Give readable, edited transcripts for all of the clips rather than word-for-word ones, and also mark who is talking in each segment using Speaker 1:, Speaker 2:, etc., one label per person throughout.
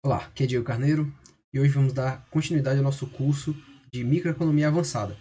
Speaker 1: Olá, aqui é Diego Carneiro e hoje vamos dar continuidade ao nosso curso de Microeconomia Avançada.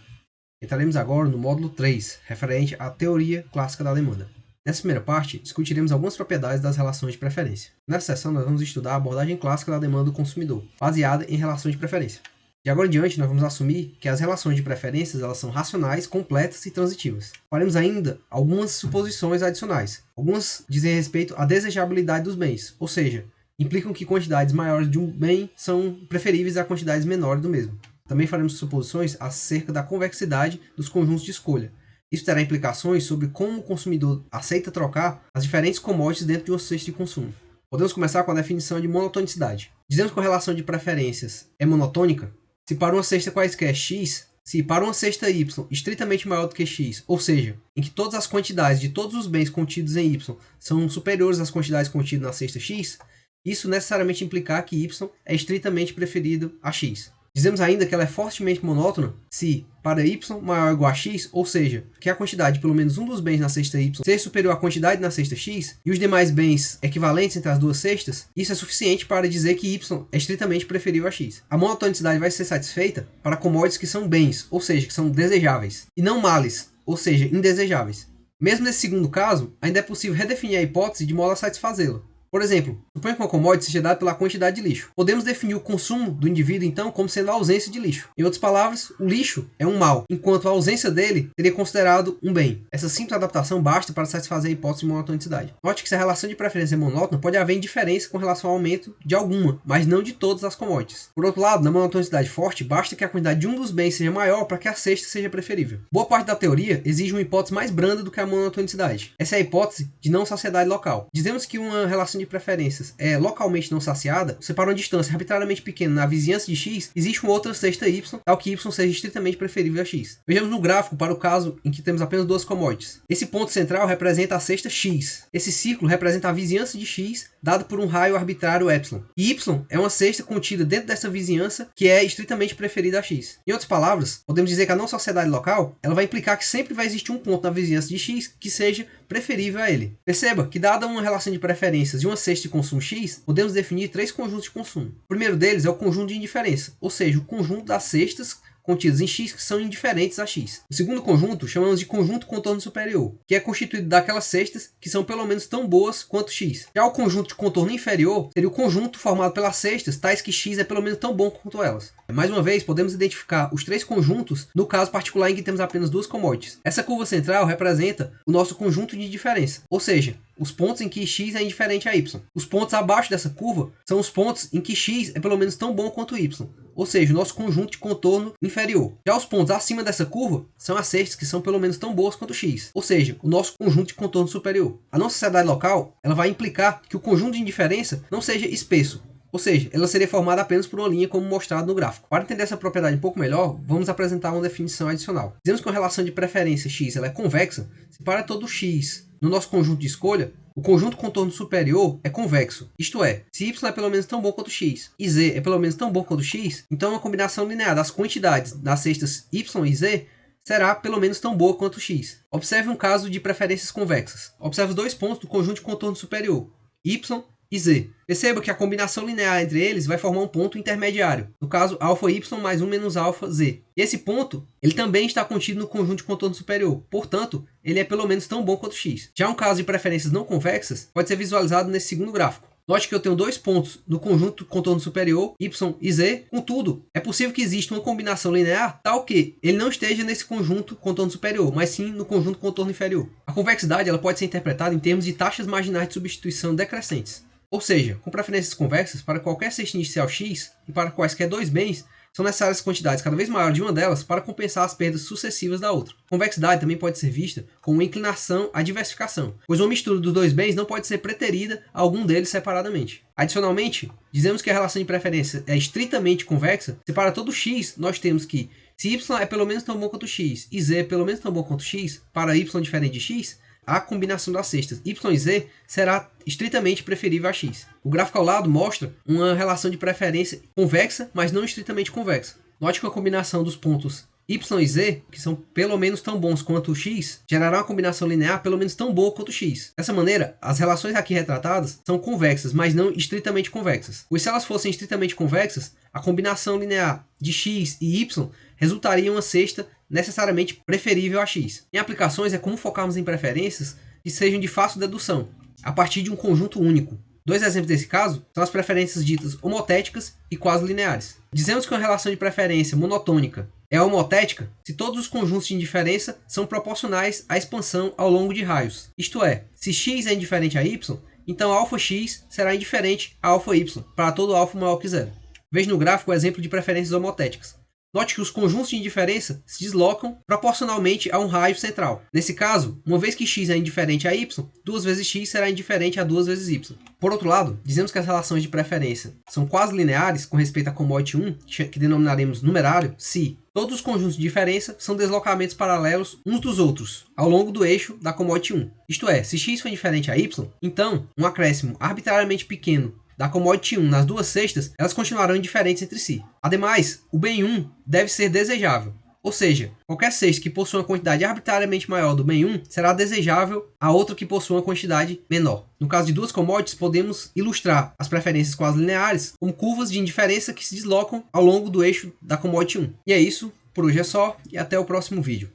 Speaker 1: Entraremos agora no módulo 3, referente à teoria clássica da demanda. Nessa primeira parte, discutiremos algumas propriedades das relações de preferência. Nessa seção, nós vamos estudar a abordagem clássica da demanda do consumidor, baseada em relações de preferência. De agora em diante, nós vamos assumir que as relações de preferências elas são racionais, completas e transitivas. Faremos ainda algumas suposições adicionais. Algumas dizem respeito à desejabilidade dos bens, ou seja, implicam que quantidades maiores de um bem são preferíveis a quantidades menores do mesmo. Também faremos suposições acerca da convexidade dos conjuntos de escolha. Isso terá implicações sobre como o consumidor aceita trocar as diferentes commodities dentro de uma cesta de consumo. Podemos começar com a definição de monotonicidade. Dizemos que a relação de preferências é monotônica se para uma cesta quaisquer x, se para uma cesta y estritamente maior do que x, ou seja, em que todas as quantidades de todos os bens contidos em y são superiores às quantidades contidas na cesta x, isso necessariamente implicar que y é estritamente preferido a x. Dizemos ainda que ela é fortemente monótona se para y maior ou igual a x, ou seja, que a quantidade de pelo menos um dos bens na cesta y seja superior à quantidade na cesta x e os demais bens equivalentes entre as duas cestas, isso é suficiente para dizer que y é estritamente preferível a x. A monotonicidade vai ser satisfeita para commodities que são bens, ou seja, que são desejáveis, e não males, ou seja, indesejáveis. Mesmo nesse segundo caso, ainda é possível redefinir a hipótese de modo a satisfazê-la. Por exemplo, suponha que uma commodity seja dada pela quantidade de lixo. Podemos definir o consumo do indivíduo, então, como sendo a ausência de lixo. Em outras palavras, o lixo é um mal, enquanto a ausência dele seria considerado um bem. Essa simples adaptação basta para satisfazer a hipótese de monotonicidade. Note que se a relação de preferência é monótona, pode haver indiferença com relação ao aumento de alguma, mas não de todas as commodities. Por outro lado, na monotonicidade forte, basta que a quantidade de um dos bens seja maior para que a cesta seja preferível. Boa parte da teoria exige uma hipótese mais branda do que a monotonicidade. Essa é a hipótese de não saciedade local. Dizemos que uma relação de preferências é localmente não saciada, se para uma distância arbitrariamente pequena na vizinhança de x, existe uma outra cesta y, tal que y seja estritamente preferível a x. Vejamos no gráfico para o caso em que temos apenas duas commodities. Esse ponto central representa a cesta x. Esse círculo representa a vizinhança de x, dado por um raio arbitrário epsilon. E y é uma cesta contida dentro dessa vizinhança que é estritamente preferida a x. Em outras palavras, podemos dizer que a não sociedade local ela vai implicar que sempre vai existir um ponto na vizinhança de x que seja preferível a ele. Perceba que, dada uma relação de preferências de uma cesta de consumo x, podemos definir três conjuntos de consumo. O primeiro deles é o conjunto de indiferença, ou seja, o conjunto das cestas contidas em x que são indiferentes a x. O segundo conjunto chamamos de conjunto contorno superior, que é constituído daquelas cestas que são pelo menos tão boas quanto x. Já o conjunto de contorno inferior seria o conjunto formado pelas cestas tais que x é pelo menos tão bom quanto elas. Mais uma vez, podemos identificar os três conjuntos no caso particular em que temos apenas duas commodities. Essa curva central representa o nosso conjunto de diferença, ou seja, os pontos em que x é indiferente a y. Os pontos abaixo dessa curva são os pontos em que x é pelo menos tão bom quanto y, ou seja, o nosso conjunto de contorno inferior. Já os pontos acima dessa curva são as cestas que são pelo menos tão boas quanto x, ou seja, o nosso conjunto de contorno superior. A não sociedade local ela vai implicar que o conjunto de indiferença não seja espesso, ou seja, ela seria formada apenas por uma linha como mostrado no gráfico. Para entender essa propriedade um pouco melhor, vamos apresentar uma definição adicional. Dizemos que uma relação de preferência x ela é convexa se para todo x no nosso conjunto de escolha, o conjunto contorno superior é convexo. Isto é, se y é pelo menos tão bom quanto x e z é pelo menos tão bom quanto x, então uma combinação linear das quantidades das cestas y e z será pelo menos tão boa quanto x. Observe um caso de preferências convexas. Observe os dois pontos do conjunto de contorno superior, y e z. Perceba que a combinação linear entre eles vai formar um ponto intermediário, no caso αy mais 1 menos αz. E esse ponto ele também está contido no conjunto de contorno superior, portanto, ele é pelo menos tão bom quanto x. Já um caso de preferências não convexas pode ser visualizado nesse segundo gráfico. Note que eu tenho dois pontos no conjunto contorno superior, y e z, contudo, é possível que exista uma combinação linear tal que ele não esteja nesse conjunto contorno superior, mas sim no conjunto contorno inferior. A convexidade ela pode ser interpretada em termos de taxas marginais de substituição decrescentes. Ou seja, com preferências convexas, para qualquer cesta inicial x e para quaisquer dois bens, são necessárias quantidades cada vez maiores de uma delas para compensar as perdas sucessivas da outra. A convexidade também pode ser vista como uma inclinação à diversificação, pois uma mistura dos dois bens não pode ser preterida a algum deles separadamente. Adicionalmente, dizemos que a relação de preferência é estritamente convexa se para todo x nós temos que, se y é pelo menos tão bom quanto x e z é pelo menos tão bom quanto x, para y diferente de x, a combinação das cestas y e z será estritamente preferível a x. O gráfico ao lado mostra uma relação de preferência convexa, mas não estritamente convexa. Note que a combinação dos pontos y e z, que são pelo menos tão bons quanto o x, gerarão uma combinação linear pelo menos tão boa quanto o x. Dessa maneira, as relações aqui retratadas são convexas, mas não estritamente convexas. Pois se elas fossem estritamente convexas, a combinação linear de x e y resultaria em uma sexta necessariamente preferível a x. Em aplicações é comum focarmos em preferências que sejam de fácil dedução, a partir de um conjunto único. Dois exemplos desse caso são as preferências ditas homotéticas e quase lineares. Dizemos que uma relação de preferência monotônica é homotética se todos os conjuntos de indiferença são proporcionais à expansão ao longo de raios. Isto é, se x é indiferente a y, então αx será indiferente a αy para todo α maior que zero. Veja no gráfico o exemplo de preferências homotéticas. Note que os conjuntos de indiferença se deslocam proporcionalmente a um raio central. Nesse caso, uma vez que x é indiferente a y, 2 vezes x será indiferente a 2 vezes y. Por outro lado, dizemos que as relações de preferência são quase lineares com respeito à commodity 1, que denominaremos numerário, se todos os conjuntos de diferença são deslocamentos paralelos uns dos outros, ao longo do eixo da commodity 1. Isto é, se x for indiferente a y, então um acréscimo arbitrariamente pequeno da commodity 1 nas duas sextas, elas continuarão indiferentes entre si. Ademais, o bem 1 deve ser desejável. Ou seja, qualquer sexta que possua uma quantidade arbitrariamente maior do bem 1 será desejável a outra que possua uma quantidade menor. No caso de duas commodities, podemos ilustrar as preferências quase lineares como curvas de indiferença que se deslocam ao longo do eixo da commodity 1. E é isso, por hoje é só, e até o próximo vídeo.